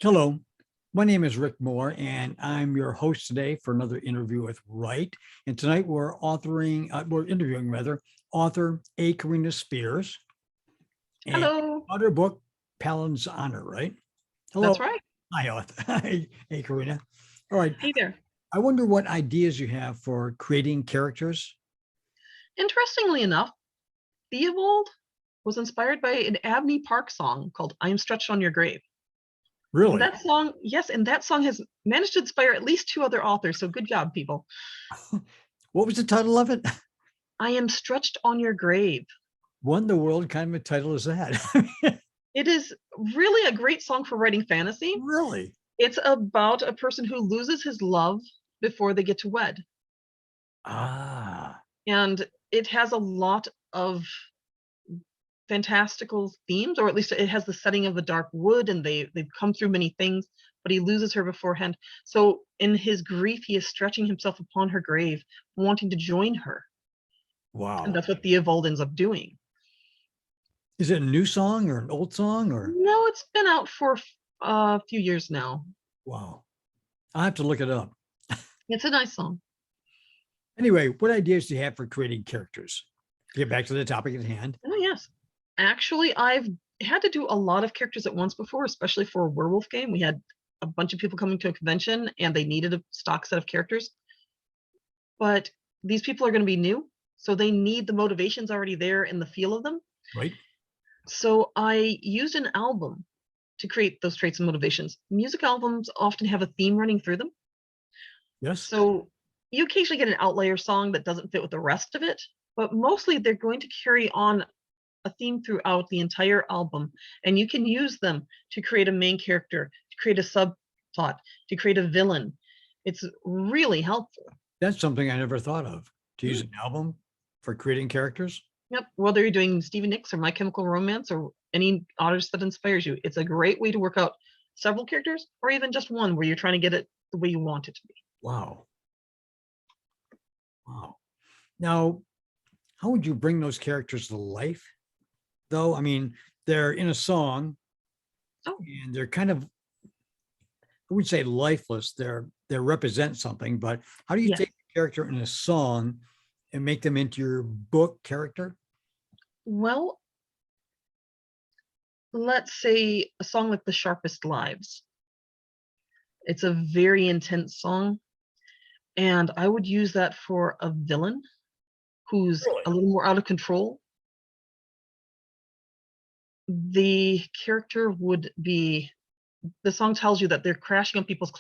Hello, my name is Rick Moore, and I'm your host today for another interview with Wright. And tonight we're interviewing rather, author A. Carina Spears and Hello. author book Paladin's Honor, right? That's Hello. right. Hi, author. Hi, A. Carina. All right. Hey there. I wonder what ideas you have for creating characters. Interestingly enough, Theobald was inspired by an Abney Park song called I'm Stretched on Your Grave. And Really? that song, yes, and that song has managed to inspire at least two other authors. So good job, people. What was the title of it? I am stretched on your grave. What in the world kind of a title is that? It is really a great song for writing fantasy. Really? It's about a person who loses his love before they get to wed. Ah, And it has a lot of fantastical themes, or at least it has the setting of the dark wood, and they've come through many things, but he loses her beforehand. So in his grief, he is stretching himself upon her grave, wanting to join her, and wow. that's what Theobald ends up doing. Is it a new song or an old song or No, it's been out for a few years now. wow? I have to look it up. It's a nice song. Anyway, what ideas do you have for creating characters? Get back to the topic at hand. Oh yes, actually, I've had to do a lot of characters at once before, especially for a werewolf game. We had a bunch of people coming to a convention, and they needed a stock set of characters, but these people are going to be new, so they need the motivations already there in the feel of them. Right? So I used an album to create those traits and motivations. Music albums often have a theme running through them, Yes. so you occasionally get an outlier song that doesn't fit with the rest of it, but mostly they're going to carry on a theme throughout the entire album, and you can use them to create a main character, to create a subplot, to create a villain. It's really helpful. That's something I never thought of to use Mm. an album for creating characters. Yep. Whether you're doing Stevie Nicks or My Chemical Romance or any artist that inspires you, it's a great way to work out several characters or even just one where you're trying to get it the way you want it to be. Wow. Wow. Now, how would you bring those characters to life? Though, I mean, they're in a song Oh, and they're kind of, I wouldn't say lifeless. They represent something, but how do you yes. take a character in a song and make them into your book character? Well, let's say a song like The Sharpest Lives. It's a very intense song, and I would use that for a villain who's Really? a little more out of control. The character would be the song tells you that they're crashing on people's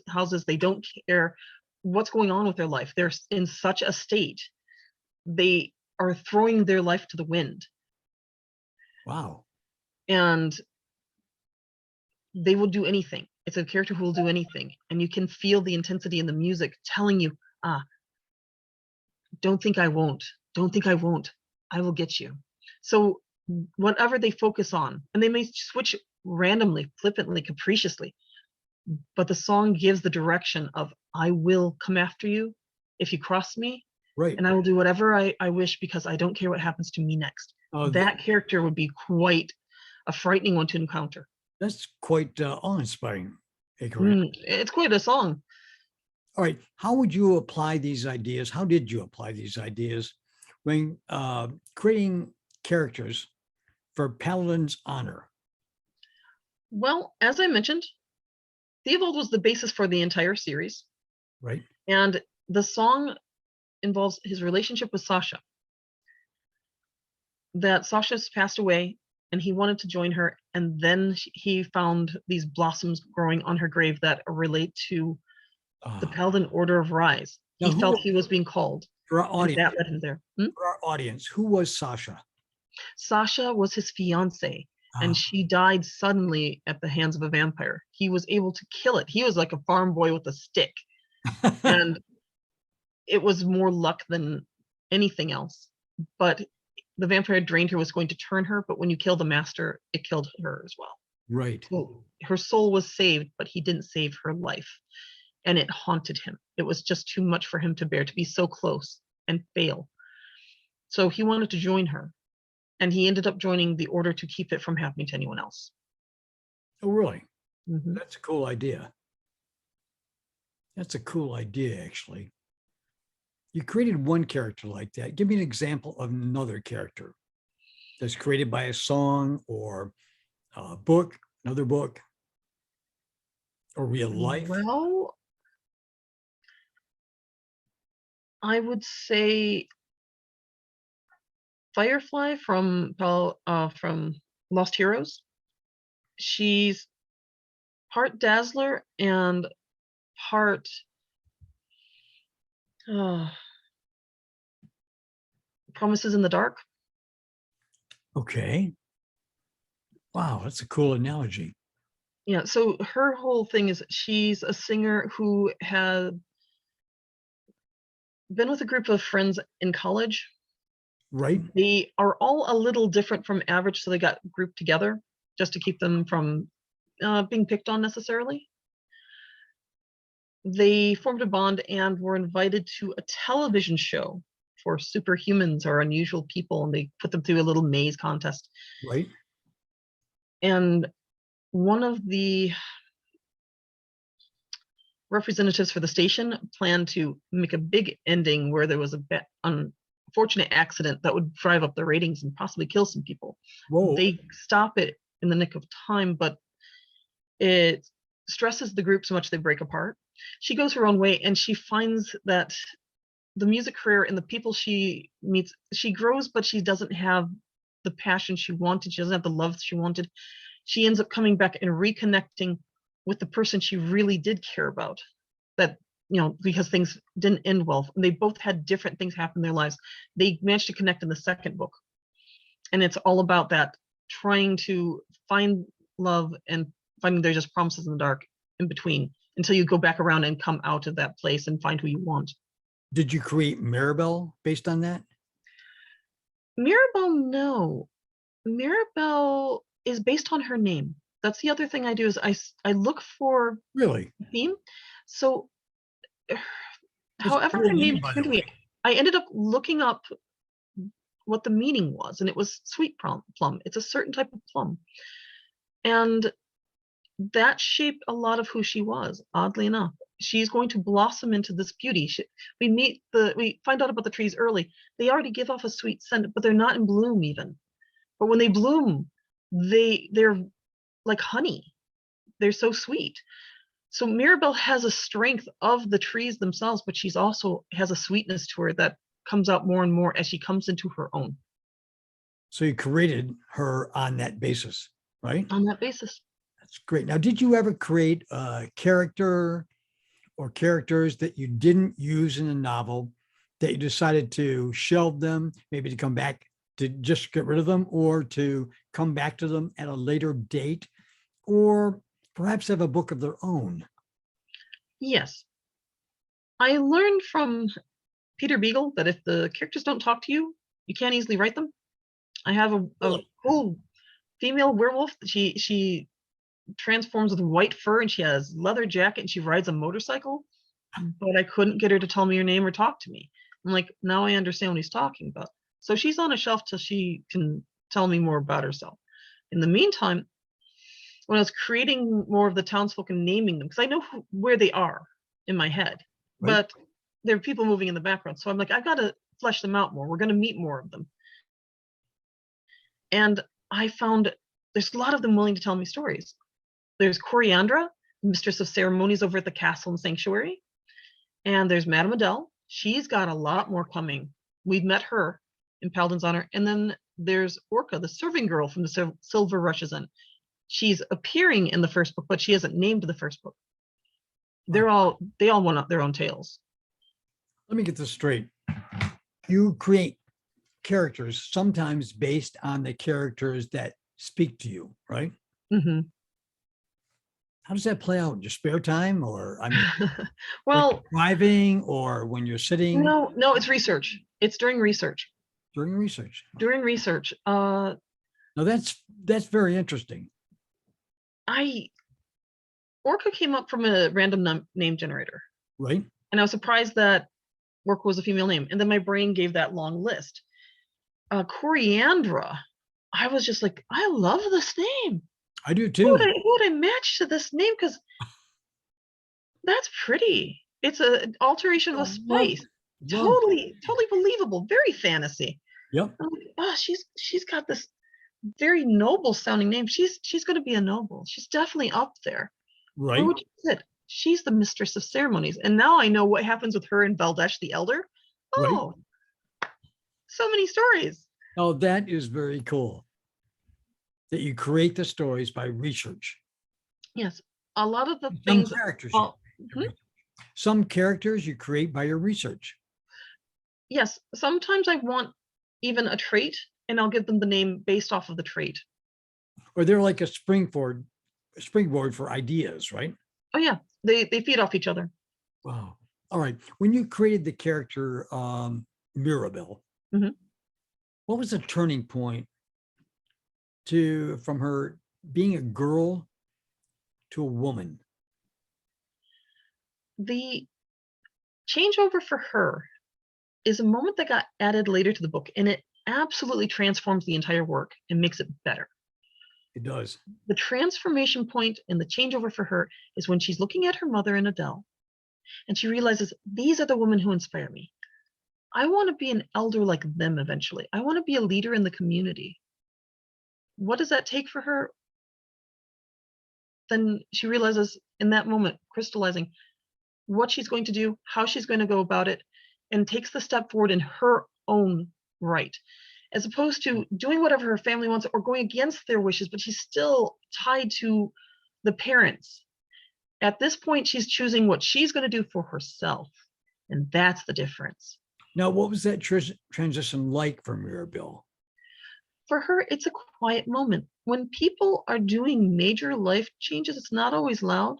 houses. They don't care what's going on with their life. They're in such a state. They are throwing their life to the wind, Wow. and they will do anything. It's a character who will do anything, and you can feel the intensity in the music telling you, ah, don't think I won't. Don't think I won't. I will get you. So whatever they focus on, and they may switch randomly, flippantly, capriciously, but the song gives the direction of I will come after you if you cross me, Right. and I will do whatever I wish because I don't care what happens to me next. Uh, th- That character would be quite a frightening one to encounter. that's quite awe-inspiring, Karina. It's quite a song. All right. How would you apply these ideas? How did you apply these ideas when creating characters for Paladin's honor? Well, as I mentioned, Theobald was the basis for the entire series, Right. and the song involves his relationship with Sasha. That Sasha's passed away, and he wanted to join her, and then he found these blossoms growing on her grave that relate to the Uh, Paladin Order of Rise. now, He felt he was being called, for our and audience, that led him there. who was Sasha? Sasha was his fiance, and Uh, she died suddenly at the hands of a vampire. He was able to kill it. He was like a farm boy with a stick, and it was more luck than anything else. But the vampire drained her, was going to turn her, but when you kill the master, it killed her as well. right. So her soul was saved, but he didn't save her life. And it haunted him. It was just too much for him to bear to be so close and fail. So he wanted to join her. And he ended up joining the order to keep it from happening to anyone else. Oh, really? Mhm. That's a cool idea. That's a cool idea, actually. You created one character like that. Give me an example of another character that's created by a song or a book, another book, or real life. Well, I would say Firefly from Lost Heroes. She's part Dazzler and part uh, Promises in the Dark. Okay. Wow, that's a cool analogy. Yeah, so her whole thing is she's a singer who had been with a group of friends in college. Right? They are all a little different from average, so they got grouped together just to keep them from being picked on necessarily. They formed a bond and were invited to a television show for superhumans or unusual people, and they put them through a little maze contest. Right? And one of the representatives for the station planned to make a big ending where there was a unfortunate accident that would drive up the ratings and possibly kill some people. Whoa. They stop it in the nick of time, but it stresses the group so much they break apart. She goes her own way and she finds that the music career and the people she meets, she grows, but she doesn't have the passion she wanted. She doesn't have the love she wanted. She ends up coming back and reconnecting with the person she really did care about. That, because things didn't end well. They both had different things happen in their lives. They managed to connect in the second book. And it's all about that, trying to find love and finding there's just promises in the dark in between until you go back around and come out of that place and find who you want. Did you create Mirabelle based on that? Mirabelle, no. Mirabelle is based on her name. That's the other thing I do is I look for Really? theme. So That's a however cool her name, name by came the to me, way. I ended up looking up what the meaning was, and it was sweet plum. It's a certain type of plum. And that shaped a lot of who she was, oddly enough. She's going to blossom into this beauty. We find out about the trees early. They already give off a sweet scent, but they're not in bloom even. But when they bloom, they're like honey. They're so sweet. So Mirabelle has a strength of the trees themselves, but she's also has a sweetness to her that comes out more and more as she comes into her own. So you created her on that basis, right? On that basis. That's great. Now, did you ever create a character or characters that you didn't use in a novel that you decided to shelve them, maybe to come back to just get rid of them or to come back to them at a later date, or perhaps have a book of their own? Yes. I learned from Peter Beagle that if the characters don't talk to you, you can't easily write them. I have a cool female werewolf. She transforms with white fur and she has leather jacket and she rides a motorcycle, but I couldn't get her to tell me her name or talk to me. I'm like, now I understand what he's talking about. So she's on a shelf till she can tell me more about herself. In the meantime, when I was creating more of the townsfolk and naming them, because I know where they are in my head, Right. but there are people moving in the background. So I'm like, I've got to flesh them out more. We're going to meet more of them. And I found there's a lot of them willing to tell me stories. There's Coriandra, mistress of ceremonies over at the castle and sanctuary. And there's Madame Adele. She's got a lot more coming. We've met her in Paladin's honor. And then there's Orca, the serving girl from the Silver Rushes Inn. She's appearing in the first book, but she hasn't named the first book. They all want up their own tales. Let me get this straight. You create characters sometimes based on the characters that speak to you, right? Mm-hmm. How does that play out in your spare time? Or I mean, Well, driving or when you're sitting no, it's research. It's during research. during research? During research, Now that's very interesting. Orca came up from a random name generator, Right? and I was surprised that Orca was a female name. And then my brain gave that long list. Coriandra, I was just like, I love this name. I do too. Who would I match to this name? Because that's pretty. It's an alteration of a Love, spice. love. Totally believable. Very fantasy. Yep. I'm like, oh, she's got this very noble sounding name. She's going to be a noble. She's definitely up there. Where Right. would you sit? She's the mistress of ceremonies. And now I know what happens with her and Valdesh the Elder. Right. Oh, so many stories. Oh, that is very cool that you create the stories by research. Yes. A lot of the Some things. characters you, Oh, mhm. some characters you create by your research. Yes. Sometimes I want even a trait, and I'll give them the name based off of the trait. Or they're like a springboard for ideas, right? Oh yeah, they feed off each other. Wow. All right. When you created the character Mirabelle, Mhm. what was the turning point to from her being a girl to a woman? The changeover for her is a moment that got added later to the book, and it absolutely transforms the entire work and makes it better. It does. The transformation point and the changeover for her is when she's looking at her mother and Adele, and she realizes these are the women who inspire me. I want to be an elder like them eventually. I want to be a leader in the community. What does that take for her? Then she realizes in that moment, crystallizing what she's going to do, how she's going to go about it, and takes the step forward in her own right, as opposed to doing whatever her family wants or going against their wishes, but she's still tied to the parents. At this point, she's choosing what she's going to do for herself. And that's the difference. Now, what was that transition like for Mirabelle? For her, it's a quiet moment. When people are doing major life changes, it's not always loud.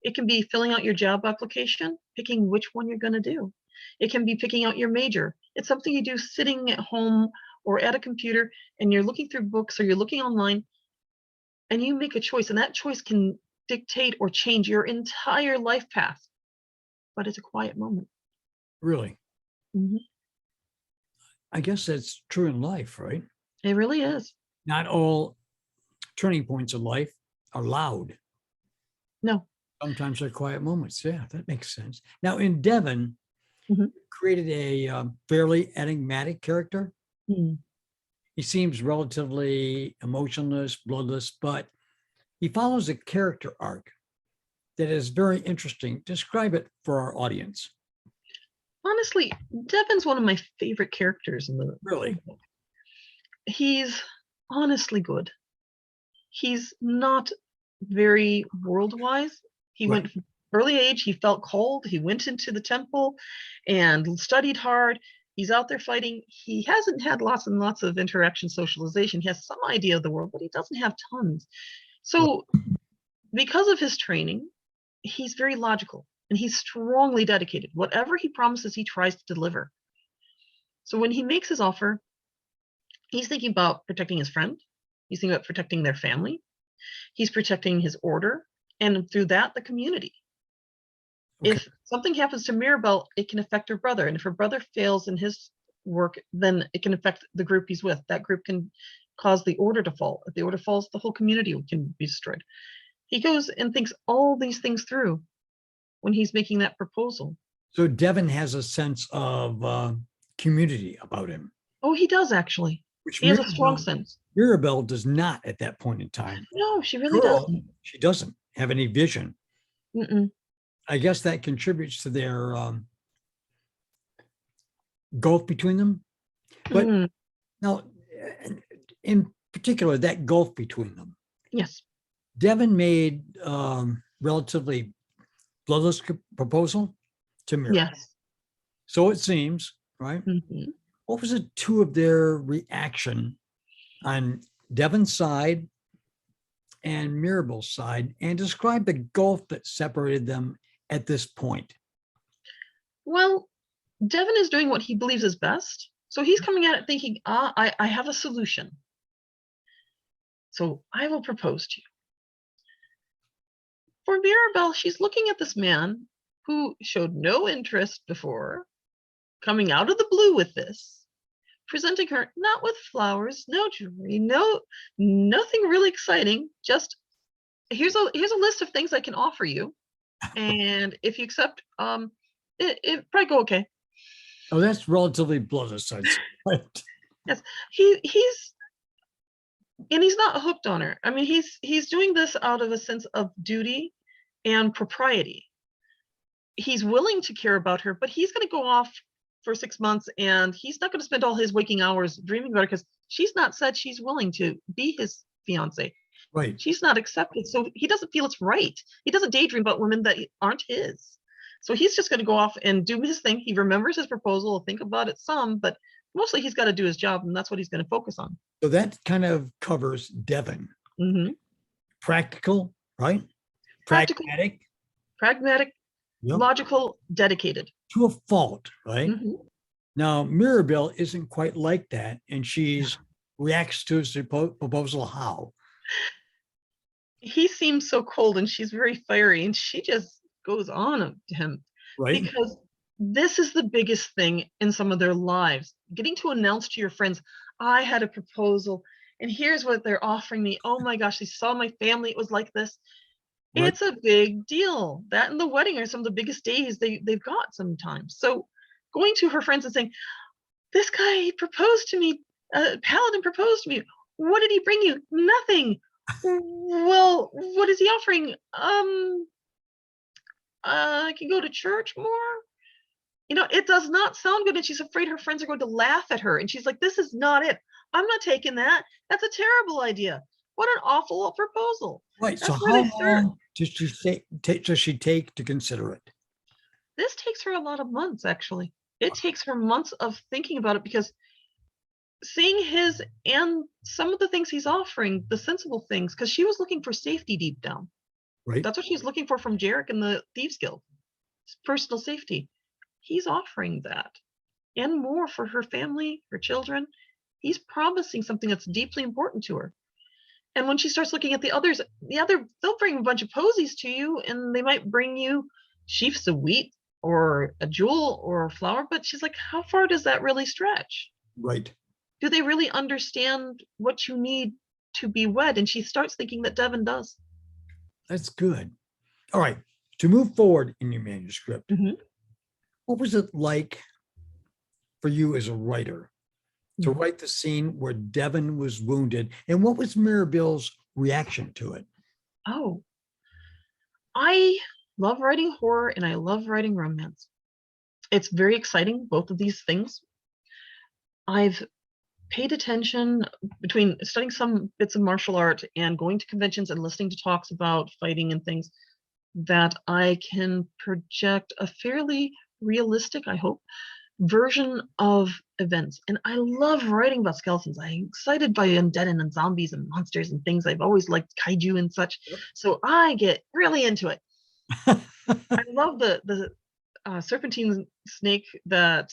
It can be filling out your job application, picking which one you're going to do. It can be picking out your major. It's something you do sitting at home or at a computer, and you're looking through books or you're looking online, and you make a choice, and that choice can dictate or change your entire life path. But it's a quiet moment. Really? Mhm. I guess that's true in life, right? It really is. Not all turning points in life are loud. No. Sometimes they're quiet moments. Yeah, that makes sense. Now, in Devon, Mhm. created a fairly enigmatic character. Mm. He seems relatively emotionless, bloodless, but he follows a character arc that is very interesting. Describe it for our audience. Honestly, Devon's one of my favorite characters in the Really? book. He's honestly good. He's not very world wise. He Right. went from early age, he felt cold. He went into the temple and studied hard. He's out there fighting. He hasn't had lots and lots of interaction, socialization. He has some idea of the world, but he doesn't have tons. Right. So, because of his training, he's very logical and he's strongly dedicated. Whatever he promises, he tries to deliver. So, when he makes his offer, he's thinking about protecting his friend. He's thinking about protecting their family. He's protecting his order, and through that, the community. Okay. If something happens to Mirabelle, it can affect her brother. And if her brother fails in his work, then it can affect the group he's with. That group can cause the order to fall. If the order falls, the whole community can be destroyed. He goes and thinks all these things through when he's making that proposal. So Devon has a sense of community about him, Oh, he does actually. which He has a strong sense. Mirabelle does not at that point in time. No, she really Girl, doesn't. she doesn't have any vision. Mm-mm. I guess that contributes to their gulf between them. But Mm. now, in particular, that gulf between them, Yes. Devon made relatively bloodless proposal to Mirabelle. Yes. So it seems, right? Mm-hmm. What was the two of their reaction on Devon's side and Mirabelle's side, and describe the gulf that separated them at this point? Well, Devon is doing what he believes is best. So he's coming at it thinking, I have a solution. So I will propose to you. For Mirabelle, she's looking at this man who showed no interest before, coming out of the blue with this, presenting her not with flowers, no jewelry, nothing really exciting, just here's a list of things I can offer you, and if you accept, it probably go okay. Oh, that's relatively blunt, as I'd say. Right. Yes, he's and he's not hooked on her. I mean, he's doing this out of a sense of duty and propriety. He's willing to care about her, but he's going to go off for 6 months, and he's not going to spend all his waking hours dreaming about her because she's not said she's willing to be his fiance. Right. She's not accepted, so he doesn't feel it's right. He doesn't daydream about women that aren't his. So he's just going to go off and do his thing. He remembers his proposal, think about it some, but mostly he's got to do his job, and that's what he's going to focus on. So that kind of covers Devin. Mm-hmm. Practical, right? Practical, pragmatic, yep. Logical, dedicated. To a fault, right? Mm-hmm. Now, Mirabelle isn't quite like that, and she's reacts to his proposal how? He seems so cold, and she's very fiery, and she just goes on to him. Right. Because this is the biggest thing in some of their lives. Getting to announce to your friends, I had a proposal, and here's what they're offering me. Oh my gosh, they saw my family. It was like this. Right. It's a big deal. That and the wedding are some of the biggest days they've got sometimes. So going to her friends and saying, this guy proposed to me, Paladin proposed to me. What did he bring you? Nothing. Well, what is he offering? I can go to church more. You know, it does not sound good. And she's afraid her friends are going to laugh at her. And she's like, this is not it. I'm not taking that. That's a terrible idea. What an awful proposal. Right. That's so how long does she take to consider it? This takes her a lot of months, actually. It takes her months of thinking about it, because seeing his and some of the things he's offering, the sensible things, because she was looking for safety deep down. Right. That's what she's looking for from Jarek and the Thieves Guild. Personal safety. He's offering that and more for her family, her children. He's promising something that's deeply important to her. And when she starts looking at the others, they'll bring a bunch of posies to you, and they might bring you sheaves of wheat or a jewel or a flower, but she's like, how far does that really stretch? Right. Do they really understand what you need to be wed? And she starts thinking that Devin does. That's good. All right. To move forward in your manuscript, what was it like for you as a writer to write the scene where Devin was wounded, and what was Mirabelle's reaction to it? Oh, I love writing horror and I love writing romance. It's very exciting, both of these things. I've paid attention between studying some bits of martial art and going to conventions and listening to talks about fighting and things, that I can project a fairly realistic, I hope, version of events. And I love writing about skeletons. I'm excited by undead and zombies and monsters and things. I've always liked kaiju and such. So I get really into it. I love the serpentine snake, that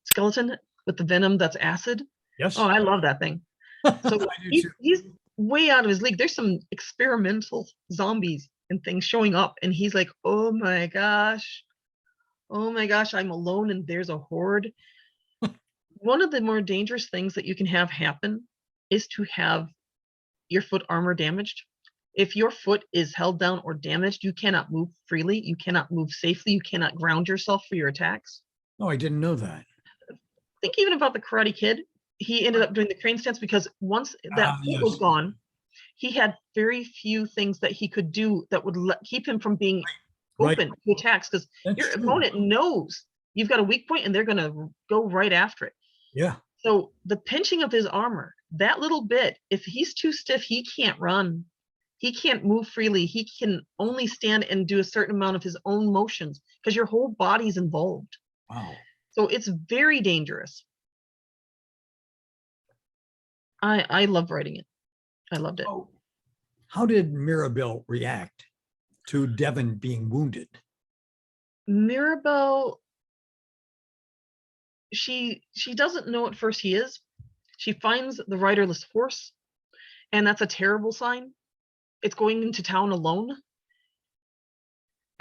skeleton with the venom that's acid. Yes. Oh, I love that thing. So he's way out of his league. There's some experimental zombies and things showing up, and he's like, oh my gosh, I'm alone and there's a horde. One of the more dangerous things that you can have happen is to have your foot armor damaged. If your foot is held down or damaged, you cannot move freely. You cannot move safely. You cannot ground yourself for your attacks. Oh, I didn't know that. Think even about the Karate Kid. He ended up doing the crane stance because once that foot was gone, he had very few things that he could do that would keep him from being open to attacks, because your opponent knows you've got a weak point and they're going to go right after it. Yeah. So the pinching of his armor, that little bit, if he's too stiff, he can't run. He can't move freely. He can only stand and do a certain amount of his own motions because your whole body's involved. Wow. So it's very dangerous. I love writing it. I loved it. Oh. How did Mirabelle react to Devin being wounded? Mirabelle, she doesn't know at first he is. She finds the riderless horse, and that's a terrible sign. It's going into town alone,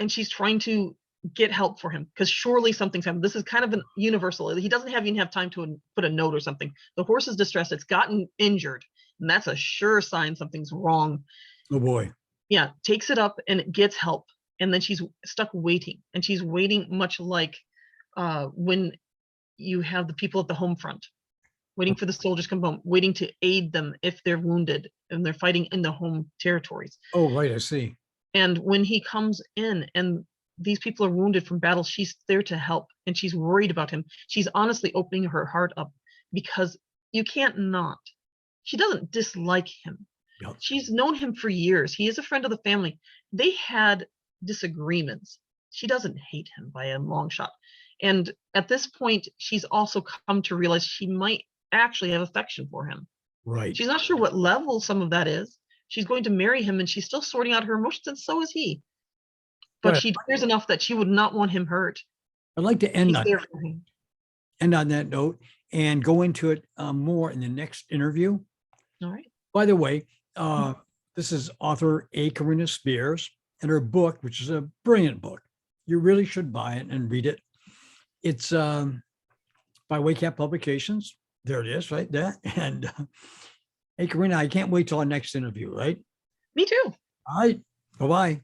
and she's trying to get help for him because surely something's happened. This is kind of an universal. He doesn't even have time to put a note or something. The horse is distressed. It's gotten injured, and that's a sure sign something's wrong. Oh boy. Yeah, takes it up and it gets help. And then she's stuck waiting. And she's waiting much like when you have the people at the home front, waiting for the soldiers to come home, waiting to aid them if they're wounded and they're fighting in the home territories. Oh, right. I see. And when he comes in and these people are wounded from battle, she's there to help and she's worried about him. She's honestly opening her heart up because you can't not. She doesn't dislike him. Yep. She's known him for years. He is a friend of the family. They had disagreements. She doesn't hate him by a long shot. And at this point, she's also come to realize she might actually have affection for him. Right. She's not sure what level some of that is. She's going to marry him and she's still sorting out her emotions, and so is he. But Right. she cares enough that she would not want him hurt. I'd like to end She's on, there for him. end on that note and go into it more in the next interview. All right. By the way, this is author A. Carina Spears and her book, which is a brilliant book. You really should buy it and read it. It's by Wake Up Publications. There it is, right there. And hey, Carina, I can't wait till our next interview, right? Me too. All right. Bye-bye.